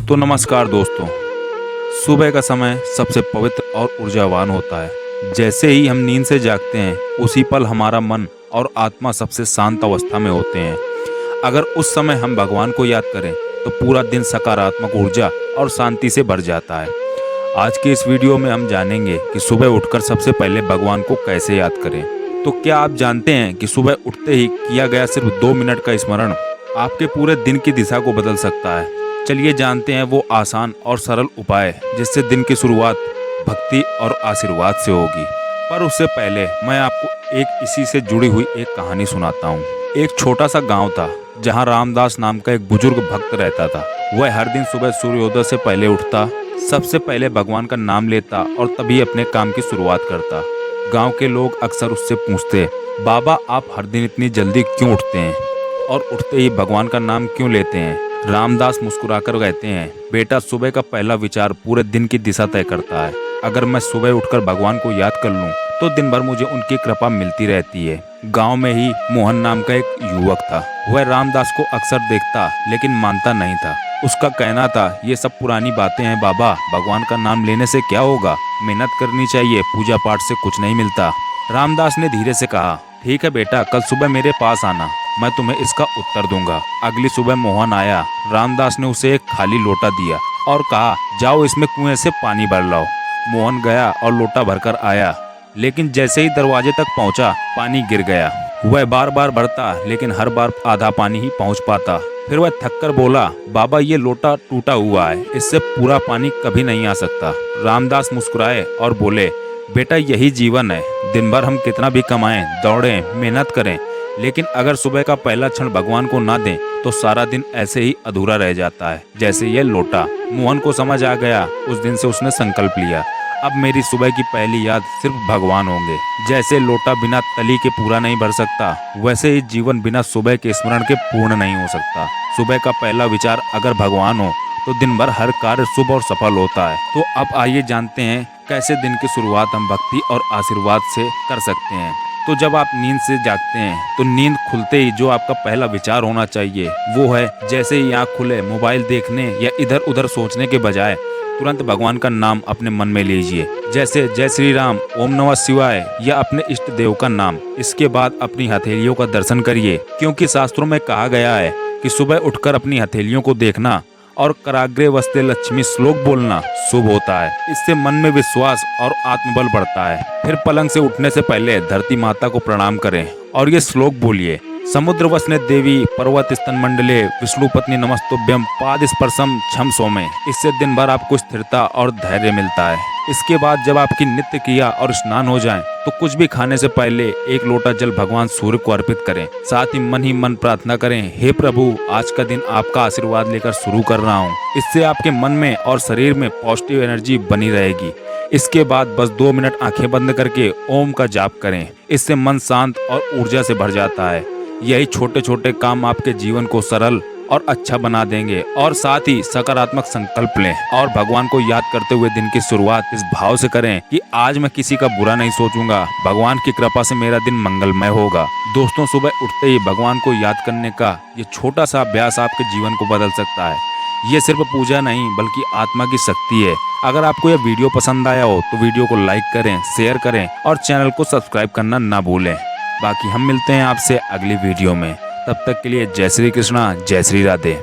तो नमस्कार दोस्तों। सुबह का समय सबसे पवित्र और ऊर्जावान होता है। जैसे ही हम नींद से जागते हैं उसी पल हमारा मन और आत्मा सबसे शांत अवस्था में होते हैं। अगर उस समय हम भगवान को याद करें तो पूरा दिन सकारात्मक ऊर्जा और शांति से भर जाता है। आज के इस वीडियो में हम जानेंगे कि सुबह उठकर सबसे पहले भगवान को कैसे याद करें। तो क्या आप जानते हैं कि सुबह उठते ही किया गया सिर्फ 2 मिनट का स्मरण आपके पूरे दिन की दिशा को बदल सकता है। चलिए जानते हैं वो आसान और सरल उपाय जिससे दिन की शुरुआत भक्ति और आशीर्वाद से होगी। पर उससे पहले मैं आपको एक इसी से जुड़ी हुई एक कहानी सुनाता हूँ। एक छोटा सा गांव था जहाँ रामदास नाम का एक बुजुर्ग भक्त रहता था। वह हर दिन सुबह सूर्योदय से पहले उठता, सबसे पहले भगवान का नाम लेता और तभी अपने काम की शुरुआत करता। गांव के लोग अक्सर उससे पूछते, बाबा आप हर दिन इतनी जल्दी क्यों उठते हैं और उठते ही भगवान का नाम क्यों लेते हैं? रामदास मुस्कुराकर कहते हैं, बेटा सुबह का पहला विचार पूरे दिन की दिशा तय करता है। अगर मैं सुबह उठकर भगवान को याद कर लूं तो दिन भर मुझे उनकी कृपा मिलती रहती है। गांव में ही मोहन नाम का एक युवक था। वह रामदास को अक्सर देखता लेकिन मानता नहीं था। उसका कहना था, ये सब पुरानी बातें हैं बाबा, भगवान का नाम लेने से क्या होगा, मेहनत करनी चाहिए, पूजा पाठ से कुछ नहीं मिलता। रामदास ने धीरे से कहा, ठीक है बेटा, कल सुबह मेरे पास आना, मैं तुम्हें इसका उत्तर दूंगा। अगली सुबह मोहन आया। रामदास ने उसे एक खाली लोटा दिया और कहा, जाओ इसमें कुएं से पानी भर लाओ। मोहन गया और लोटा भरकर आया, लेकिन जैसे ही दरवाजे तक पहुंचा पानी गिर गया। वह बार बार भरता लेकिन हर बार आधा पानी ही पहुंच पाता। फिर वह थककर बोला, बाबा ये लोटा टूटा हुआ है, इससे पूरा पानी कभी नहीं आ सकता। रामदास मुस्कुराए और बोले, बेटा यही जीवन है, दिन भर हम कितना भी कमाएं, दौड़ें, मेहनत करें, लेकिन अगर सुबह का पहला क्षण भगवान को ना दें तो सारा दिन ऐसे ही अधूरा रह जाता है जैसे ये लोटा। मोहन को समझ आ गया। उस दिन से उसने संकल्प लिया, अब मेरी सुबह की पहली याद सिर्फ भगवान होंगे। जैसे लोटा बिना तली के पूरा नहीं भर सकता, वैसे ही जीवन बिना सुबह के स्मरण के पूर्ण नहीं हो सकता। सुबह का पहला विचार अगर भगवान हो तो दिन भर हर कार्य शुभ और सफल होता है। तो अब आइए जानते हैं कैसे दिन की शुरुआत हम भक्ति और आशीर्वाद से कर सकते हैं। तो जब आप नींद से जागते हैं तो नींद खुलते ही जो आपका पहला विचार होना चाहिए वो है, जैसे ही आँख खुले मोबाइल देखने या इधर उधर सोचने के बजाय तुरंत भगवान का नाम अपने मन में लीजिए, जैसे जय श्री राम, ओम नमः शिवाय या अपने इष्ट देव का नाम। इसके बाद अपनी हथेलियों का दर्शन करिए, क्योंकि शास्त्रों में कहा गया है कि सुबह उठकर अपनी हथेलियों को देखना और कराग्रे वस्ते लक्ष्मी श्लोक बोलना शुभ होता है। इससे मन में विश्वास और आत्मबल बढ़ता है। फिर पलंग से उठने से पहले धरती माता को प्रणाम करें और ये श्लोक बोलिए, समुद्र वसने देवी पर्वत स्तन मंडले विष्णु पत्नी नमस्तुभ्यम पाद स्पर्शम छम सोमे। इससे दिन भर आपको स्थिरता और धैर्य मिलता है। इसके बाद जब आपकी नित्य क्रिया और स्नान हो जाए तो कुछ भी खाने से पहले एक लोटा जल भगवान सूर्य को अर्पित करें। साथ ही मन प्रार्थना करें, हे प्रभु आज का दिन आपका आशीर्वाद लेकर शुरू कर रहा हूँ। इससे आपके मन में और शरीर में पॉजिटिव एनर्जी बनी रहेगी। इसके बाद बस 2 मिनट आंखें बंद करके ओम का जाप करें। इससे मन शांत और ऊर्जा से भर जाता है। यही छोटे छोटे काम आपके जीवन को सरल और अच्छा बना देंगे। और साथ ही सकारात्मक संकल्प लें और भगवान को याद करते हुए दिन की शुरुआत इस भाव से करें कि आज मैं किसी का बुरा नहीं सोचूंगा, भगवान की कृपा से मेरा दिन मंगलमय होगा। दोस्तों, सुबह उठते ही भगवान को याद करने का ये छोटा सा अभ्यास आपके जीवन को बदल सकता है। ये सिर्फ पूजा नहीं बल्कि आत्मा की शक्ति है। अगर आपको यह वीडियो पसंद आया हो तो वीडियो को लाइक करें, शेयर करें और चैनल को सब्सक्राइब करना ना भूलें। बाकी हम मिलते हैं आपसे अगली वीडियो में। तब तक के लिए जय श्री कृष्णा, जय श्री राधे।